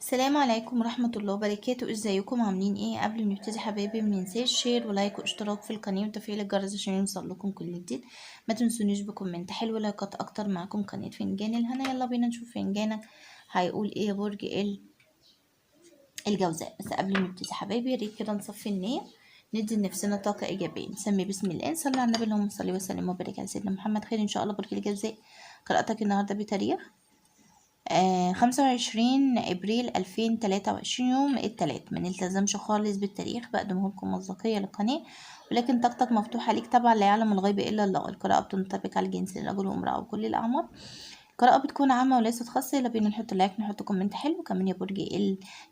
السلام عليكم ورحمة الله وبركاته. ازيكم عاملين ايه؟ قبل ما نبتدي حبايبي مننساش شير ولايك واشتراك في القناة وتفعيل الجرس عشان يوصلكم كل جديد. ما تنسونيش بكومنت حلو، لايكات اكتر. معاكم قناة فنجان الهنا. يلا بينا نشوف فنجانك هيقول ايه يا برج الجوزاء. بس قبل ما نبتدي حبايبي يا ريت كده نصفي النية، ندي لنفسنا طاقة إيجابية، نسمي بسم الله، نصلي على النبي، اللهم صل وسلم وبارك على سيدنا محمد. خير إن شاء الله. برج الجوزاء، قراءتك النهاردة بتاريخ 25 أبريل 2023، يوم التلات. منلتزمش خالص بالتاريخ، بقدمه لكم مصداقية للقناة، ولكن طاقتك مفتوحة ليك طبعا، لا يعلم الغيب إلا الله. القراءة بتنطبق على الجنس، الرجل وامرأة وكل الأعمار. القراءة بتكون عامة وليست خاصة. يلا بينا نحط لايك، نحط كومنت حلو. كمان يا برج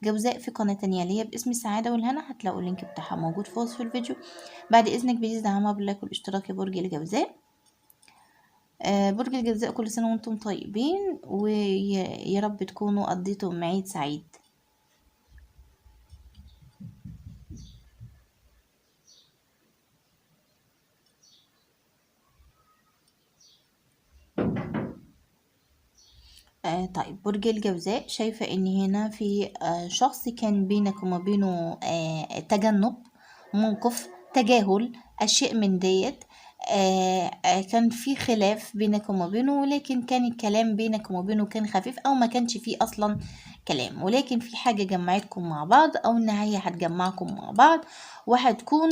الجوزاء في قناة تانية اللي هي باسم السعادة والهنا، هتلاقوا اللينك بتاعها موجود في وصف الفيديو. بعد إذنك بيزيد دعمها باللايك والاشتراك يا برج الجوزاء. برج الجوزاء، كل سنة وانتم طيبين، ويا رب تكونوا قضيتم عيد سعيد. طيب برج الجوزاء، شايفة ان هنا في شخص كان بينك وما بينه تجنب، موقف تجاهل، اشياء من ديت. كان في خلاف بينك وما بينه، ولكن كان الكلام بينك وما بينه كان خفيف، او ما كانش فيه اصلا كلام، ولكن في حاجة جمعتكم مع بعض، او النهاية هتجمعكم مع بعض، وهتكون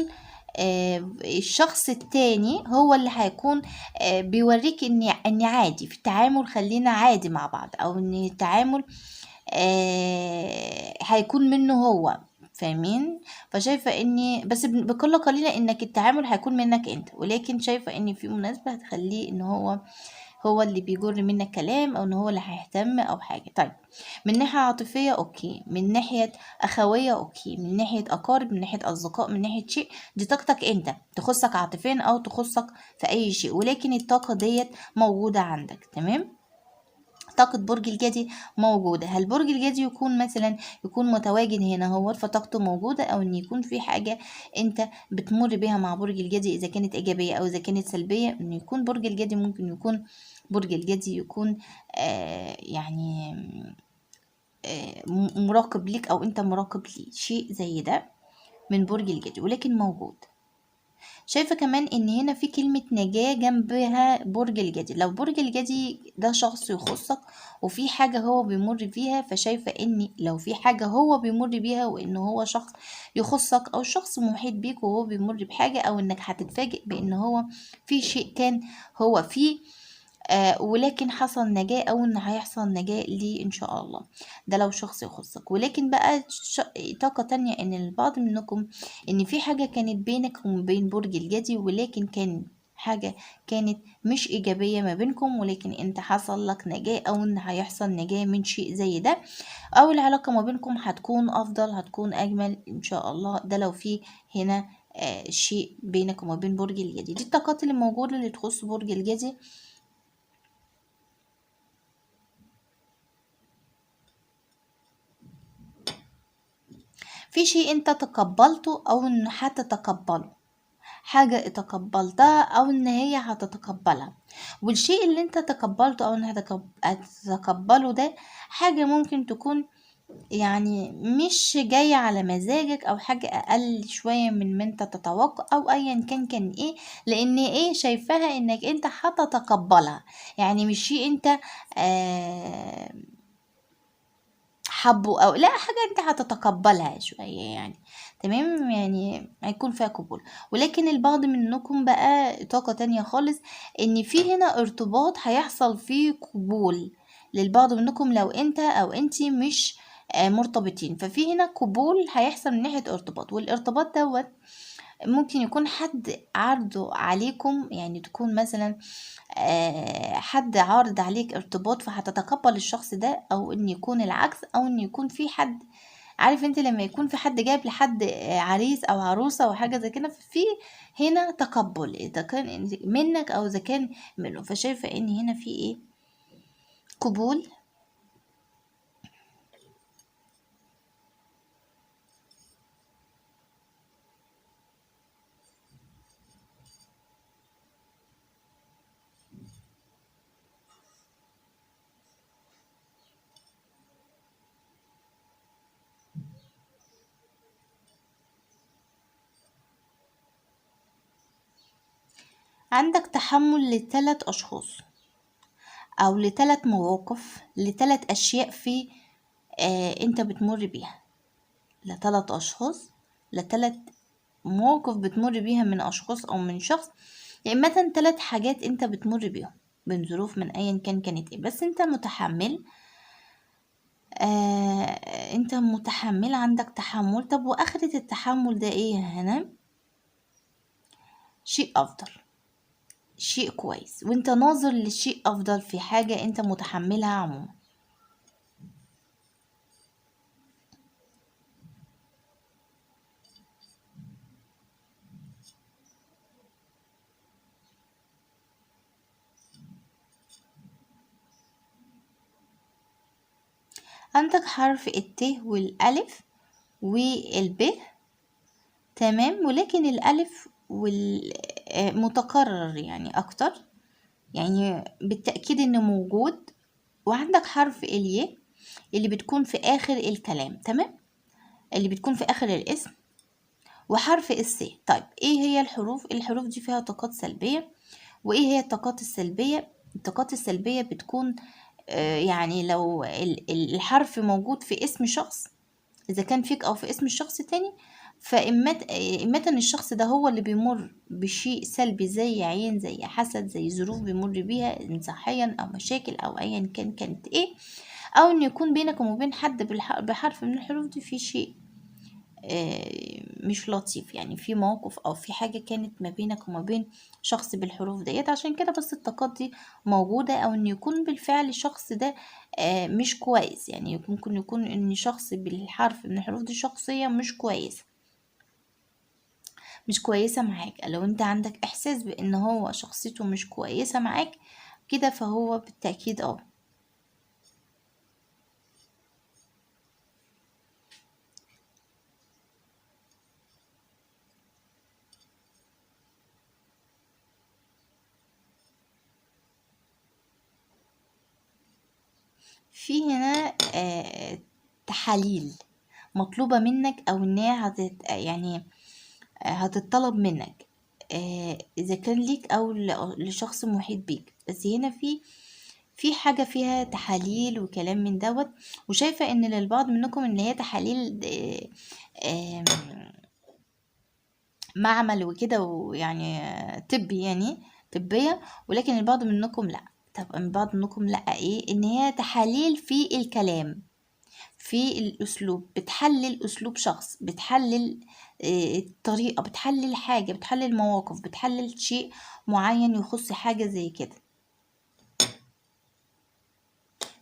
الشخص التاني هو اللي هيكون بيوريك ان عادي في التعامل، خلينا عادي مع بعض، او ان التعامل هيكون منه هو، فاهمين؟ فشايفة اني بس بكل قليلة انك التعامل هيكون منك انت، ولكن شايفة ان في مناسبة هتخليه ان هو اللي بيجر منك كلام، او ان هو اللي هيهتم او حاجة. طيب من ناحية عاطفية اوكي، من ناحية اخوية اوكي، من ناحية اقارب، من ناحية اصدقاء، من ناحية شيء، دي طاقتك انت، تخصك عاطفيا او تخصك في اي شيء، ولكن الطاقة ديت موجودة عندك. تمام. طاقة برج الجدي موجودة. هل برج الجدي يكون متواجد هنا هو فطاقته موجودة، او ان يكون في حاجة انت بتمر بيها مع برج الجدي، اذا كانت ايجابية او اذا كانت سلبية. ان يكون برج الجدي، ممكن يكون برج الجدي يكون يعني مراقب ليك، او انت مراقب ليه، شيء زي ده من برج الجدي، ولكن موجود. شايفة كمان ان هنا في كلمة نجاة جنبها برج الجدي. لو برج الجدي ده شخص يخصك وفي حاجة هو بيمر بيها، فشايفة ان لو في حاجة هو بيمر بيها وان هو شخص يخصك، او شخص محيط بيك وهو بيمر بحاجة، او انك هتتفاجئ بان هو في شيء كان هو فيه ولكن حصل نجاة، او ان هيحصل نجاة ليه ان شاء الله. ده لو شخص يخصك. ولكن بقى طاقة تانية ان البعض منكم ان في حاجة كانت بينك وبين برج الجدي، ولكن حاجة كانت مش إيجابية ما بينكم، ولكن انت حصل لك نجاة، او ان هيحصل نجاة من شيء زي ده، او العلاقة ما بينكم هتكون افضل، هتكون اجمل ان شاء الله. ده لو في هنا شيء بينك وما بين برج الجدي. دي الطاقات اللي موجودة اللي تخص برج الجدي. في شيء انت تقبلته او ان هتتقبله، حاجة تقبلتها او ان هي هتتقبلها، والشيء اللي انت تقبلته او ان هتتقبله ده حاجة ممكن تكون يعني مش جاية على مزاجك، او حاجة اقل شوية من ما انت تتوقع، او ايا كان ايه، لان ايه شايفاها انك انت هتتقبلها. يعني مش شيء انت آه حبه، او لا، حاجة انت هتتقبلها شوية يعني. تمام، يعني هيكون فيها قبول. ولكن البعض منكم بقى طاقة تانية خالص، ان في هنا ارتباط هيحصل فيه قبول للبعض منكم، لو انت او انتي مش مرتبطين، ففي هنا قبول هيحصل من ناحية ارتباط. والارتباط دوت ممكن يكون حد عرضه عليكم، يعني تكون مثلا حد عارض عليك ارتباط فهتتقبل الشخص ده، او ان يكون العكس، او ان يكون في حد، عارف انت لما يكون في حد جايب لحد عريس او عروسة او حاجة زي كده، في هنا تقبل، اذا كان منك او اذا كان منه. فشايفة ان هنا في ايه، قبول. عندك تحمل ل3 أشخاص أو ل3 مواقف، ل3 أشياء في انت بتمر بيها، ل3 أشخاص، ل3 مواقف بتمر بيها من أشخاص أو من شخص، يا إما 3 حاجات انت بتمر بيهم من ظروف من أيا كانت ايه، بس انت متحمل. انت متحمل، عندك تحمل. طب وآخرة التحمل ده ايه هنا؟ شيء أفضل، شيء كويس، وانت ناظر لشيء أفضل في حاجة انت متحملها عموما. عندك حرف الت والألف والب، تمام، ولكن الألف متكرر يعني أكتر، يعني بالتأكيد إنه موجود. وعندك حرف الياء اللي بتكون في آخر الكلام، تمام، اللي بتكون في آخر الاسم، وحرف السي. طيب ايه هي الحروف؟ الحروف دي فيها طاقات سلبية. وايه هي الطاقات السلبية؟ الطاقات السلبية بتكون يعني لو الحرف موجود في اسم شخص، إذا كان فيك أو في اسم الشخص تاني، فإمة الشخص ده هو اللي بيمر بشيء سلبي، زي عين، زي حسد، زي ظروف بيمر بيها صحيا أو مشاكل أو أيا كانت إيه، أو إن يكون بينك وبين حد بحرف من الحروف دي في شيء مش لطيف، يعني في موقف او في حاجة كانت ما بينك وما بين شخص بالحروف ديت. عشان كده بس الطاقات دي موجودة، او ان يكون بالفعل الشخص ده مش كويس، يعني ممكن يكون ان شخص بالحرف من الحروف دي شخصية مش كويسة، مش كويسة معاك. لو انت عندك احساس بان هو شخصيته مش كويسة معاك كده، فهو بالتأكيد في هنا تحاليل مطلوبة منك، او ان هي يعني هتطلب منك اذا كان ليك او لشخص محيط بيك. بس هنا في حاجة فيها تحاليل وكلام من دوت. وشايفة ان للبعض منكم ان هي تحاليل آم، معمل وكده، ويعني طبي، يعني طبية، ولكن البعض منكم لا. طب البعض منكم لا، ايه ان هي تحاليل في الكلام، في الأسلوب، بتحلل أسلوب شخص، بتحلل طريقة، بتحلل حاجة، بتحلل مواقف، بتحلل شيء معين يخص حاجة زي كده.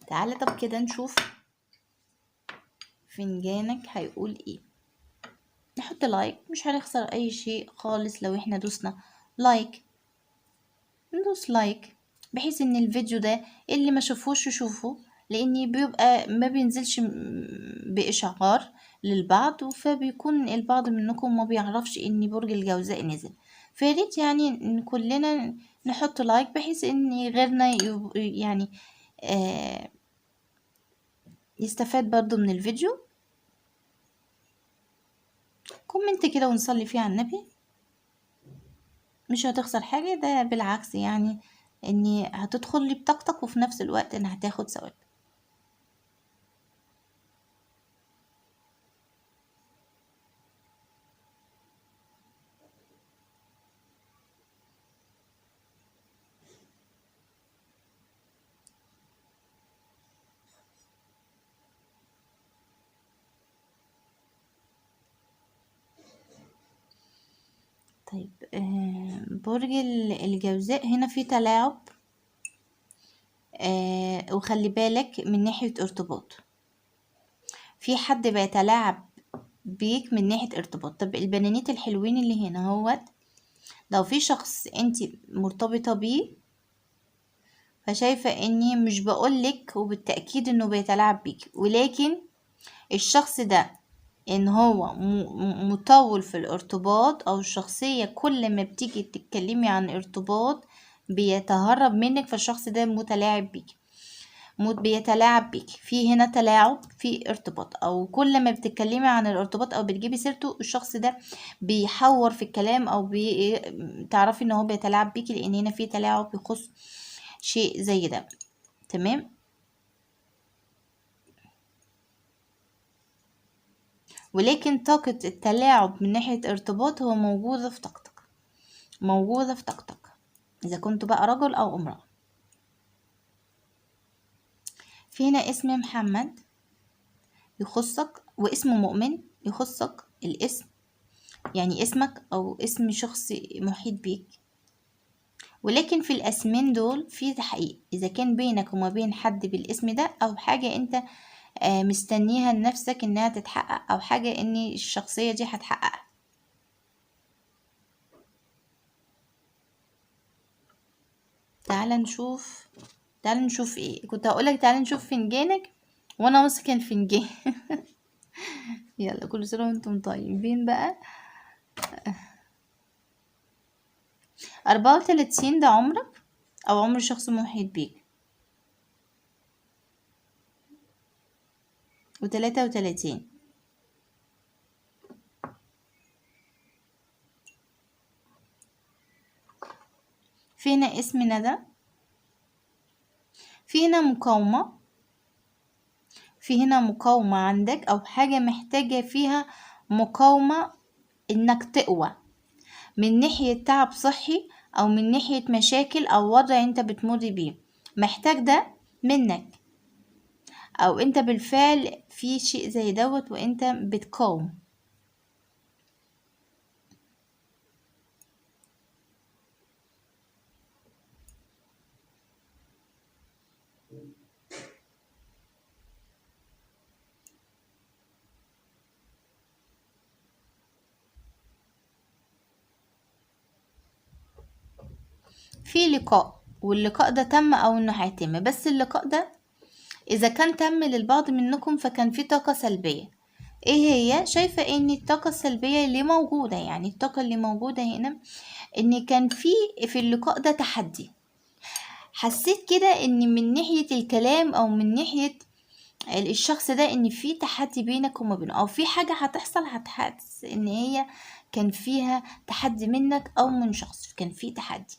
تعالى طب كده نشوف فنجانك هيقول ايه. نحط لايك، مش هنخسر اي شيء خالص لو احنا دوسنا لايك. ندوس لايك بحيث ان الفيديو ده اللي ما شافوش يشوفه، لاني بيبقى ما بينزلش باشعار للبعض، فبيكون البعض منكم ما بيعرفش ان برج الجوزاء نزل. فياريت يعني ان كلنا نحط لايك بحيث ان غيرنا يعني آه يستفاد برضو من الفيديو. كومنت كده ونصلي فيه على النبي، مش هتخسر حاجة، ده بالعكس يعني اني هتدخل لي بطاقتك، وفي نفس الوقت ان هتاخد ثواب. طيب برج الجوزاء هنا في تلاعب، وخلي بالك من ناحية ارتباط، في حد بيتلاعب بيك من ناحية ارتباط. طب البنانيت الحلوين اللي هنا هو، لو في شخص انت مرتبطة بيه، فشايفة اني مش بقولك وبالتأكيد انه بيتلاعب بيك، ولكن الشخص ده ان هو مطول في الارتباط، او الشخصية كل ما بتيجي تتكلمي عن ارتباط بيتهرب منك، فالشخص ده متلاعب بيك. بيتلاعب بيك، في هنا تلاعب في ارتباط، او كل ما بتتكلمي عن الارتباط او بتجيبي سيرته الشخص ده بيحور في الكلام، او تعرفي ان هو بيتلاعب بيكي، لان هنا في تلاعب يخص شيء زي ده. تمام. ولكن طاقة التلاعب من ناحية ارتباط هو موجودة في طاقتك، موجودة في طاقتك، إذا كنت بقى رجل أو امرأة. في هنا اسم محمد يخصك، واسم مؤمن يخصك، الاسم يعني اسمك أو اسم شخص محيط بيك. ولكن في الاسمين دول في تحقيق، إذا كان بينك وما بين حد بالاسم ده، أو حاجة أنت مستنيها لنفسك إنها تتحقق، أو حاجة إن الشخصية دي هتحققها. تعال نشوف ايه، كنت هقولك تعال نشوف فنجانك وانا ماسكه الفنجان. يلا، كل سنه وانتم طيبين بقى. 34 ده عمرك او عمر شخص محيط بيك، و33 في هنا اسم ندى، في هنا مقاومة، في هنا مقاومة عندك، او حاجة محتاجة فيها مقاومة انك تقوى، من ناحية تعب صحي او من ناحية مشاكل او وضع انت بتمر بيه، محتاج ده منك، او انت بالفعل في شيء زي دوت وانت بتقاوم. في لقاء، واللقاء ده تم او انه هيتم، بس اللقاء ده اذا كان تم للبعض منكم فكان في طاقة سلبية. ايه هي؟ شايفة ان الطاقة السلبية اللي موجودة، يعني الطاقة اللي موجودة هنا ان كان في اللقاء ده تحدي. حسيت كده ان من ناحية الكلام او من ناحية الشخص ده ان في تحدي بينك وما بينه، او في حاجة هتحصل هتحس ان هي كان فيها تحدي منك او من شخص، كان في تحدي.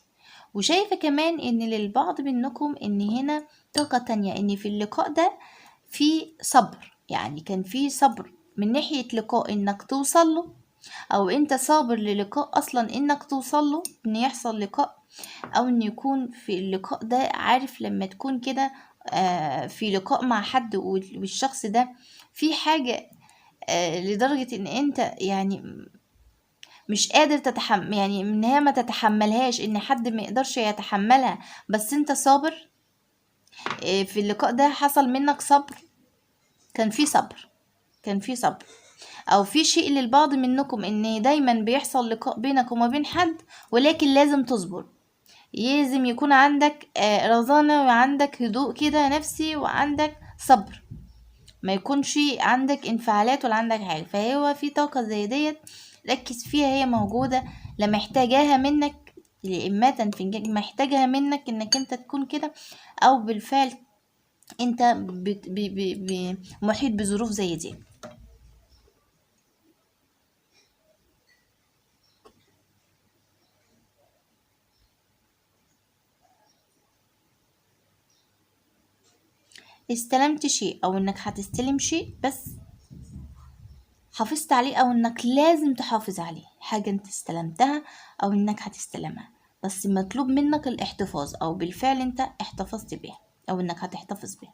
وشايفة كمان ان للبعض منكم ان هنا طاقة تانية، ان في اللقاء ده في صبر، يعني كان في صبر من ناحية لقاء انك توصل له، او انت صابر للقاء اصلا انك توصل له، ان يحصل لقاء، او ان يكون في اللقاء ده، عارف لما تكون كده في لقاء مع حد والشخص ده في حاجة لدرجة ان انت يعني مش قادر تتحمل، يعني ان هي ما تتحملهاش، ان حد ما يقدرش يتحملها، بس انت صابر. في اللقاء ده حصل منك صبر، كان في صبر، كان في صبر. او في شيء للبعض منكم ان دايما بيحصل لقاء بينك وما بين حد، ولكن لازم تصبر، لازم يكون عندك رزانة، وعندك هدوء كده نفسي، وعندك صبر، ما يكونش عندك انفعالات ولا عندك حاجة. فهو في طاقة زي ديت ركز فيها، هي موجودة، لا محتاجاها منك لإماتة فنجان، محتاجها منك انك انت تكون كده، او بالفعل انت محيط بظروف زي دي. استلمت شيء او انك هتستلم شيء، بس حافظت عليه، او انك لازم تحافظ عليه، حاجة انت استلمتها او انك هتستلمها، بس مطلوب منك الاحتفاظ، او بالفعل انت احتفظت بيها، او انك هتحتفظ بيها.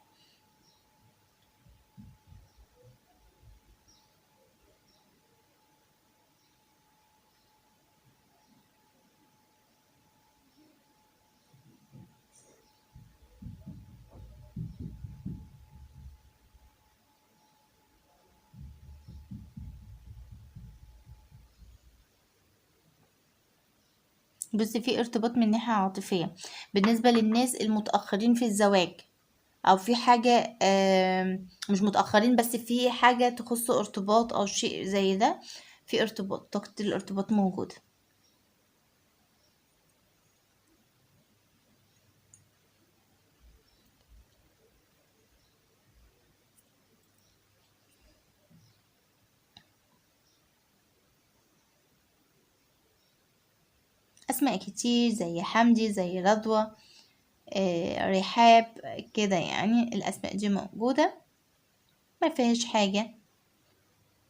بصي، في ارتباط من ناحية عاطفية بالنسبة للناس المتأخرين في الزواج، او في حاجة مش متأخرين، بس في حاجة تخص ارتباط او شيء زي ده، في ارتباط، طاقة الارتباط موجودة. أسماء كتير زي حمدي، زي رضوى، رحاب كده. يعني الأسماء دي موجودة، ما فيهاش حاجة،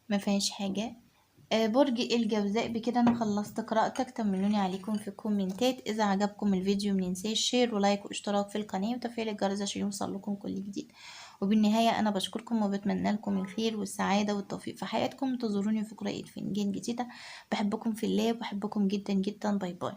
ما فيهاش حاجة. برج الجوزاء. بكده انا خلصت قراءتك. طمنوني عليكم في الكومنتات. اذا عجبكم الفيديو مننساش شير ولايك واشتراك في القناة وتفعيل الجرس عشان يوصل لكم كل جديد. وبالنهاية انا بشكركم وبتمنى لكم الخير والسعادة والتوفيق في حياتكم. انتظروني في قراءة فنجان جديدة. بحبكم في الله وبحبكم جدا جدا. باي باي.